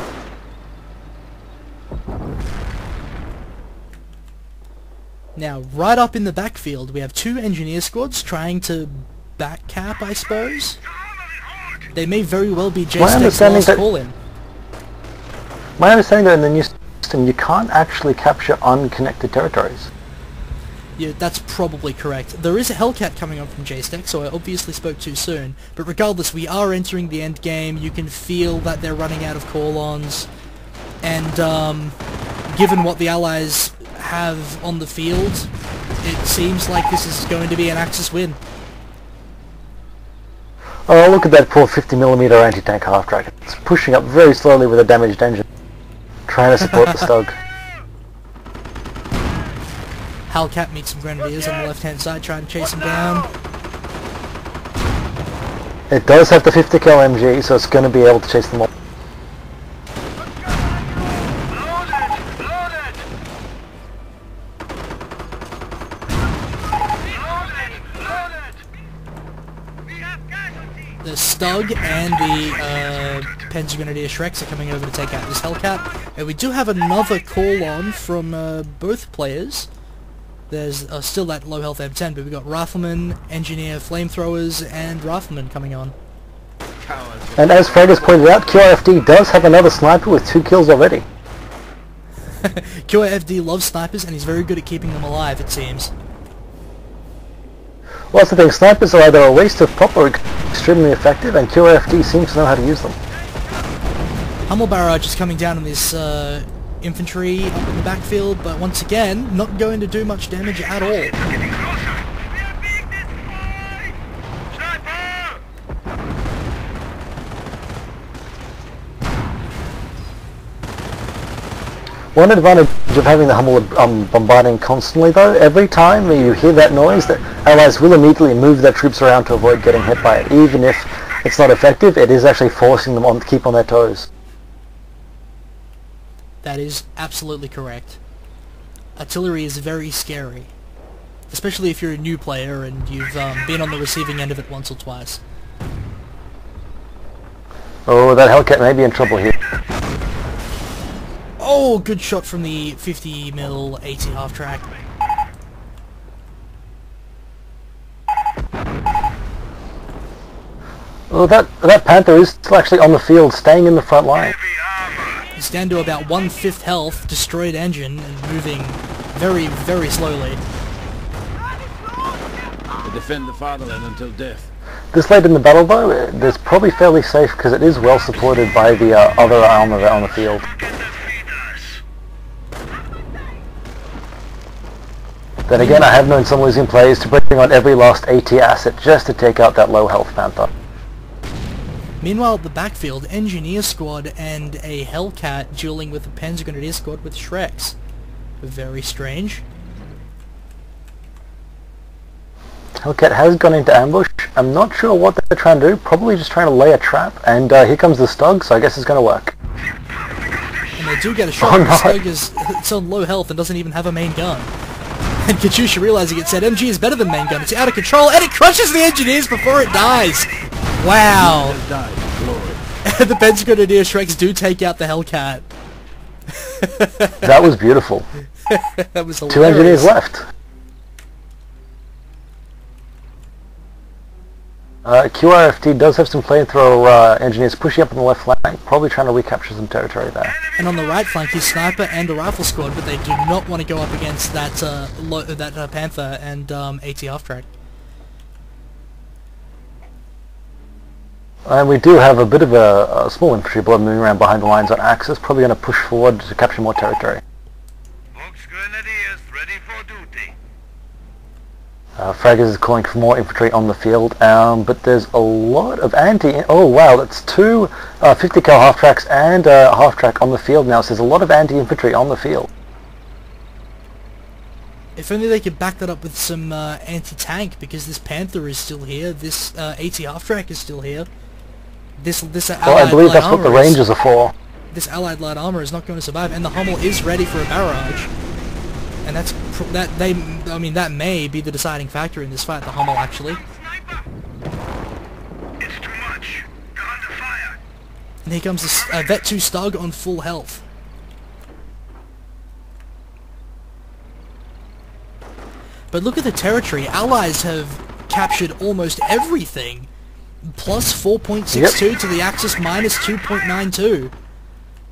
Now, right up in the backfield, we have two engineer squads trying to back cap, I suppose. They may very well be Jstek's last call-in. My understanding that in the new system, you can't actually capture unconnected territories. Yeah, that's probably correct. There is a Hellcat coming on from Jstek, so I obviously spoke too soon. But regardless, we are entering the end game. You can feel that they're running out of call-ons. And given what the Allies have on the field, it seems like this is going to be an Axis win. Oh, look at that poor 50mm anti-tank half-track. It's pushing up very slowly with a damaged engine, trying to support the Stug. Hellcat meets some Grenadiers on the left-hand side, trying to chase him down. It does have the 50 cal MG, so it's going to be able to chase them all. The Stug and the Panzer Grenadier Shreks are coming over to take out this Hellcat. And we do have another call-on from both players. There's still that low health M10, but we've got Rifleman, Engineer, Flamethrowers, and Rifleman coming on. And as Fraggers pointed out, QRFD does have another sniper with 2 kills already. QRFD loves snipers, and he's very good at keeping them alive, it seems. Well, that's the thing, snipers are either a waste of pop or extremely effective, and QRFD seems to know how to use them. Hummel barrage is coming down on this infantry up in the backfield, but once again, not going to do much damage at all. One advantage of having the Hummel bombarding constantly, though, every time you hear that noise, the Allies will immediately move their troops around to avoid getting hit by it. Even if it's not effective, it is actually forcing them to keep on their toes. That is absolutely correct. Artillery is very scary, especially if you're a new player and you've been on the receiving end of it once or twice. Oh, that Hellcat may be in trouble here. Oh, good shot from the 50mm AT half-track. Oh, that Panther is still actually on the field, staying in the front line. He's down to about 1/5 health, destroyed engine, and moving very, very slowly. Defend the fatherland until death. This late in the battle, though, it's probably fairly safe because it is well supported by the other armor on the field. Then again, I have known some losing players to bring on every last AT asset just to take out that low health Panther. Meanwhile, at the backfield, Engineer Squad and a Hellcat dueling with a Panzer Grenadier Squad with Shreks. Very strange. Hellcat has gone into ambush. I'm not sure what they're trying to do. Probably just trying to lay a trap. And here comes the Stug, so I guess it's going to work. And they do get a shot. The Stug is on low health and doesn't even have a main gun. And Katusha, realizing it, said MG is better than main gun. It's out of control, and it crushes the engineers before it dies. Wow. The Panzer Grenadier Shreks do take out the Hellcat. That was beautiful. That was hilarious. 2 engineers left. QRFD does have some flamethrower engineers pushing up on the left flank, probably trying to recapture some territory there. And on the right flank is Sniper and a Rifle Squad, but they do not want to go up against that Panther and AT half-track. And we do have a bit of a small infantry blood moving around behind the lines on Axis, probably going to push forward to capture more territory. Box Grenadiers ready for duty. Fraggers is calling for more infantry on the field, but there's a lot of oh wow, that's two 50 cal half-tracks and a half-track on the field now, so there's a lot of anti-infantry on the field. If only they could back that up with some anti-tank, because this Panther is still here, this AT half-track is still here. This Well, I believe that's what the Rangers are for. This allied light armor is not going to survive, and the Hummel is ready for a barrage. And that may be the deciding factor in this fight, the Hummel actually. It's too much. You're under fire. And here comes a Vet 2 Stug on full health. But look at the territory. Allies have captured almost everything. Plus 4.62 to the Axis, minus 2.92.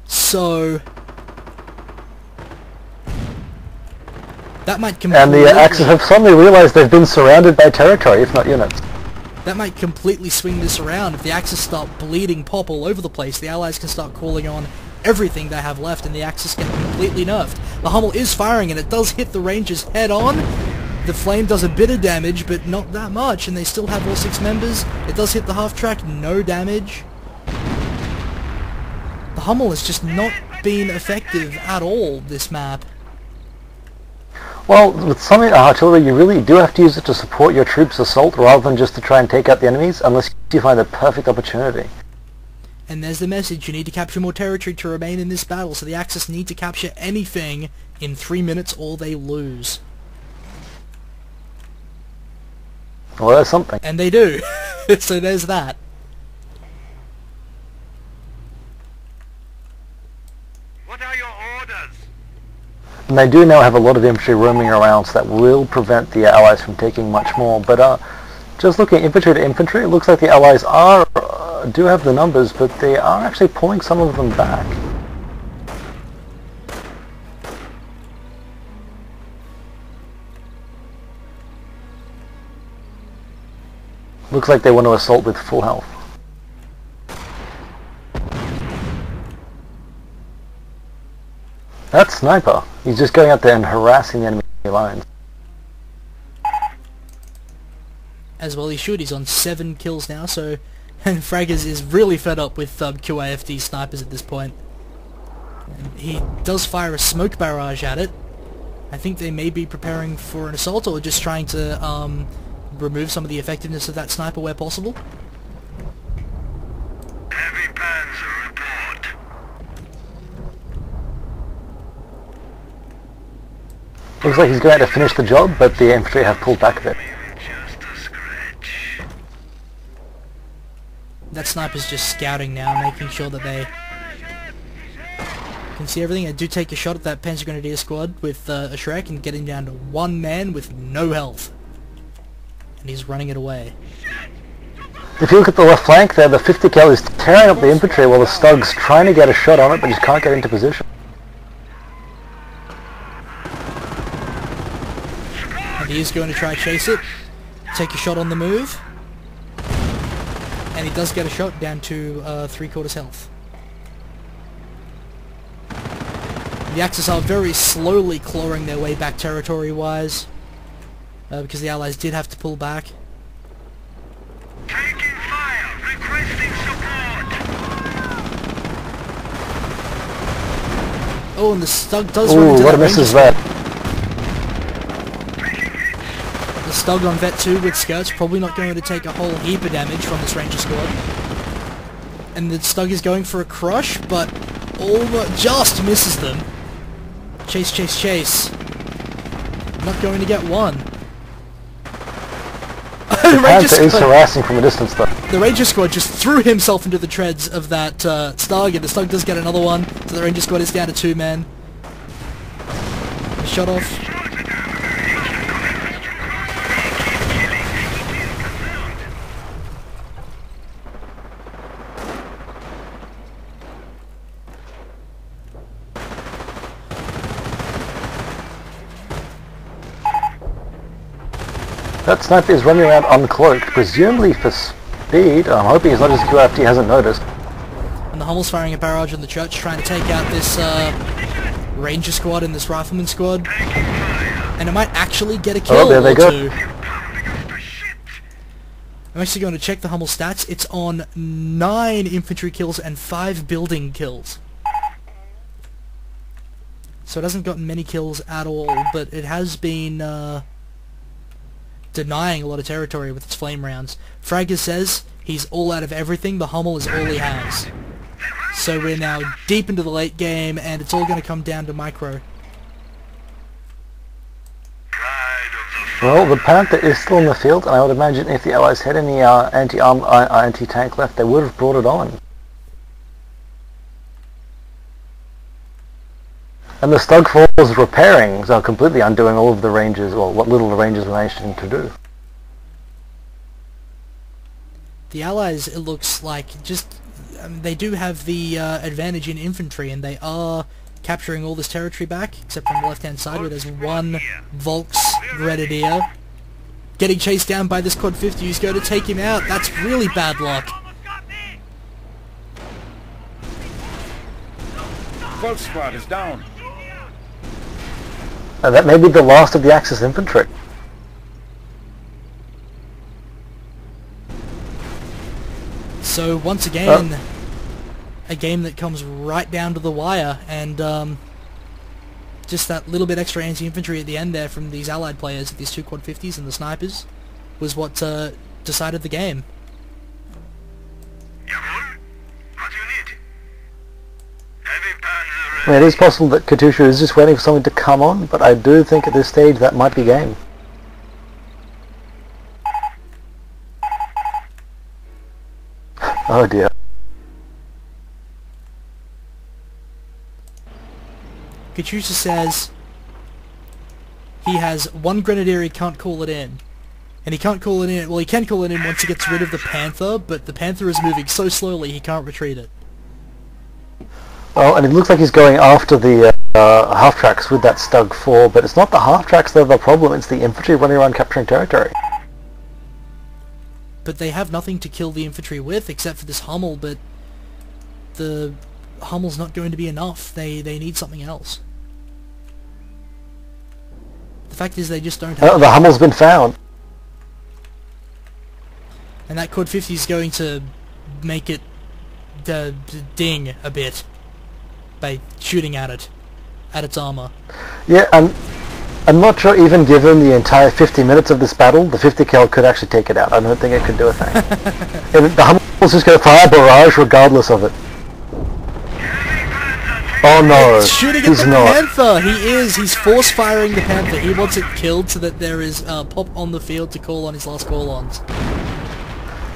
So that might completely... And the Axis have suddenly realized they've been surrounded by territory, if not units. That might completely swing this around. If the Axis start bleeding pop all over the place, the Allies can start calling on everything they have left, and the Axis get completely nerfed. The Hummel is firing, and it does hit the Rangers head on. The Flame does a bit of damage, but not that much, and they still have all 6 members. It does hit the half-track, no damage. The Hummel has just not been effective at all, this map. Well, with some artillery, you really do have to use it to support your troops' assault rather than just to try and take out the enemies, unless you find the perfect opportunity. And there's the message, you need to capture more territory to remain in this battle, so the Axis need to capture anything in 3 minutes or they lose. Well, that's something. And they do. So there's that. What are your orders? And they do now have a lot of infantry roaming around, so that will prevent the Allies from taking much more. But just looking infantry to infantry, it looks like the Allies do have the numbers, but they are actually pulling some of them back. Looks like they want to assault with full health. That sniper, he's just going out there and harassing the enemy lines. As well he should, he's on 7 kills now, so... And Fraggers is really fed up with QRFD snipers at this point. And he does fire a smoke barrage at it. I think they may be preparing for an assault, or just trying to remove some of the effectiveness of that sniper where possible. Heavy Panzer report. Looks like he's going to finish the job, but the infantry have pulled back a bit. Just a scratch. That sniper's just scouting now, making sure that they can see everything. I do take a shot at that Panzer Grenadier squad with a Shrek and get him down to 1 man with no health. And he's running it away. If you look at the left flank there, the 50 cal is tearing up the infantry while the Stug's trying to get a shot on it, but just can't get into position. And he is going to try chase it, take a shot on the move, and he does get a shot down to 3/4 health. The Axis are very slowly clawing their way back territory-wise, because the Allies did have to pull back. Taking fire. Requesting support. Oh, and the Stug does run into what that a miss Ranger is squad. that? The Stug on Vet 2 with Skirts probably not going to take a whole heap of damage from this Ranger squad. And the Stug is going for a crush, but just misses them. Chase, chase, chase. Not going to get one. The Panther is harassing from a distance though. The Ranger squad just threw himself into the treads of that Stug, and the Stug does get another one, so the Ranger squad is down to 2 men. Shot off. That sniper is running around uncloaked, presumably for speed. I'm hoping as long as QRFD hasn't noticed. And the Hummel's firing a barrage on the church, trying to take out this Ranger squad and this Rifleman squad. And it might actually get a kill there they or go. 2. I'm actually going to check the Hummel stats. It's on 9 infantry kills and 5 building kills. So it hasn't gotten many kills at all, but it has been denying a lot of territory with its flame rounds. Fraggers says he's all out of everything, the Hummel is all he has. So we're now deep into the late game, and it's all going to come down to micro. Well, the Panther is still in the field, and I would imagine if the Allies had any anti-tank left, they would have brought it on. And the Stugfall's repairing, so completely undoing all of the ranges, or what little the Rangers were managing to do. The Allies, it looks like, they do have the advantage in infantry, and they are capturing all this territory back, except from the left-hand side where there's one Volks Grenadier getting chased down by this Quad 50 who's going to take him out. That's really bad luck. Volk squad is down. That may be the last of the Axis infantry. So once again, a game that comes right down to the wire, and just that little bit extra anti-infantry at the end there from these allied players, these 2 Quad 50s and the snipers, was what decided the game. Jawohl. What do you need? Heavy Panzer I mean, it is possible that Katusha is just waiting for something to come on, but I do think at this stage that might be game. Oh dear. Katusha says he has 1 Grenadier, he can't call it in. And he can't call it in, well he can call it in once he gets rid of the Panther, but the Panther is moving so slowly he can't retreat it. Oh, and it looks like he's going after the half-tracks with that Stug 4, but it's not the half-tracks that are the problem, it's the infantry running around capturing territory. But they have nothing to kill the infantry with except for this Hummel, but the Hummel's not going to be enough. They need something else. The fact is they just don't have... The Hummel's been found. And that Quad 50 is going to make it ding a bit by shooting at it, at its armor. Yeah, I'm not sure even given the entire 50 minutes of this battle, the 50 cal could actually take it out. I don't think it could do a thing. And the Hummel's just going to fire barrage regardless of it. Oh no, He's shooting at the Panther! He is! He's force firing the Panther. He wants it killed so that there is pop on the field to call on his last call-ons.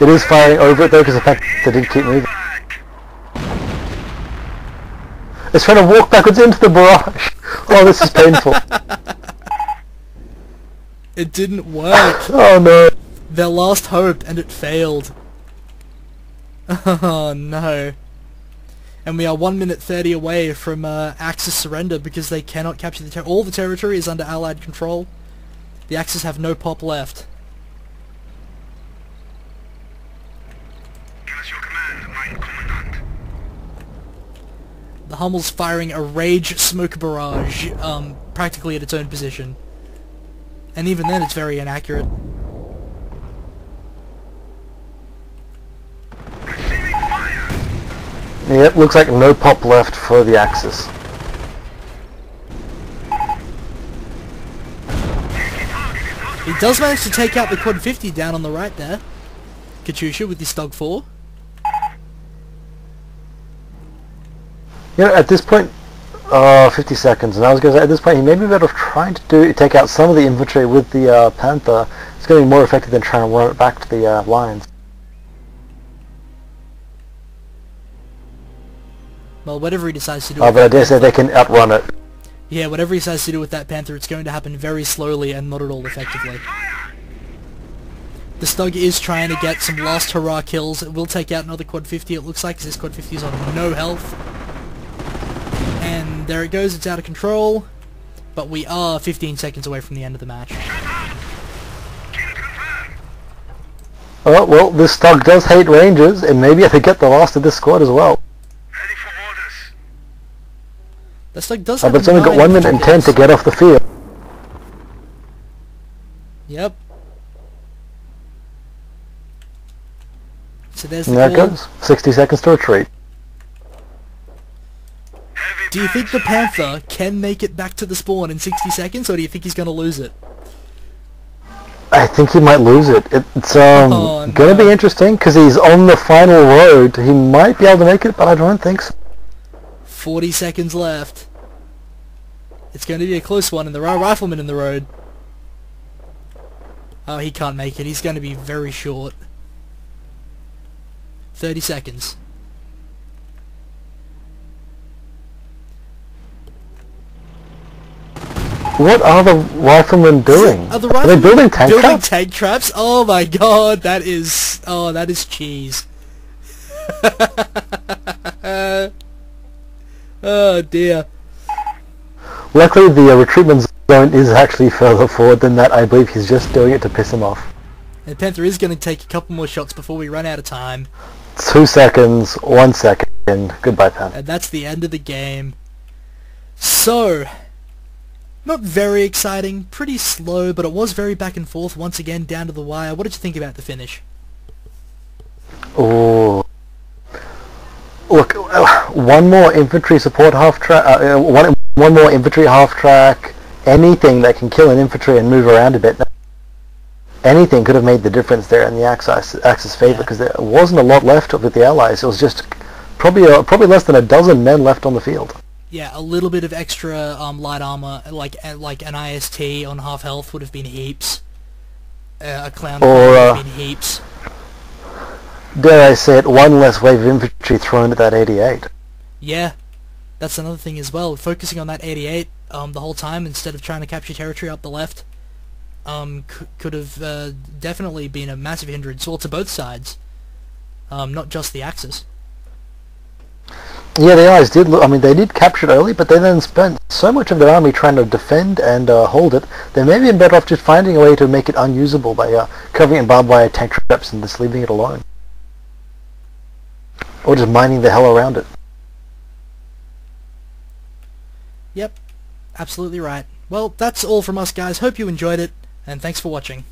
It is firing over it though because the Panther did keep moving. It's trying to walk backwards into the barrage! Oh, this is painful. It didn't work! Oh no. Their last hope, and it failed. Oh no. And we are 1 minute 30 away from Axis surrender because they cannot capture the all the territory is under Allied control. The Axis have no pop left. Give us your command, mein Kommandant. The Hummel's firing a rage smoke barrage, practically at its own position. And even then it's very inaccurate. Receiving fire. Yep, looks like no pop left for the Axis. He does manage to take out the Quad 50 down on the right there. Katusha with his Stug 4. You know, at this point, 50 seconds, and I was going to say, at this point he may be better off trying to take out some of the infantry with the Panther. It's going to be more effective than trying to run it back to the lines. Well, whatever he decides to do. But I dare say they can outrun it. Yeah, whatever he decides to do with that Panther, it's going to happen very slowly and not at all effectively. The Stug is trying to get some last hurrah kills. It will take out another Quad 50, it looks like, because this Quad 50 is on no health. And there it goes, it's out of control. But we are 15 seconds away from the end of the match. Oh, well, this Stug does hate Rangers, and maybe I could get the last of this squad as well. Ready for orders. The Stug does have But it's only got 1 minute and 10 to get off the field. Yep. So there's the And there it call. goes. 60 seconds to retreat. Do you think the Panther can make it back to the spawn in 60 seconds, or do you think he's going to lose it? I think he might lose it. It's Oh, gonna no. be interesting because he's on the final road. He might be able to make it, but I don't think so. 40 seconds left. It's going to be a close one, and there are riflemen in the road. Oh, he can't make it. He's going to be very short. 30 seconds. What are the riflemen doing? Are the Are they riflemen building tank building traps? tank traps? Oh my god, that is... Oh, that is cheese. Oh dear. Luckily, the retreatment zone is actually further forward than that. I believe he's just doing it to piss him off. And Panther is going to take a couple more shots before we run out of time. 2 seconds, 1 second. Goodbye, Pan. And that's the end of the game. So... Not very exciting, pretty slow, but it was very back and forth once again, down to the wire. What did you think about the finish? Ooh. Look, one more infantry support half track, one more infantry half track, anything that can kill an infantry and move around a bit. Anything could have made the difference there in the Axis favour, because there wasn't a lot left with the Allies. It was just probably less than a dozen men left on the field. Yeah, a little bit of extra light armor, like an IST on half health would have been heaps. A clown would have been heaps. Dare I say it, one less wave of infantry thrown at that 88. Yeah, that's another thing as well. Focusing on that 88 the whole time instead of trying to capture territory up the left could have definitely been a massive hindrance, well, to both sides, not just the Axis. Yeah, the Allies did. I mean, they did capture it early, but they then spent so much of their army trying to defend and hold it. They may have been better off just finding a way to make it unusable by covering it in barbed wire, tank traps, and just leaving it alone, or just mining the hell around it. Yep, absolutely right. Well, that's all from us, guys. Hope you enjoyed it, and thanks for watching.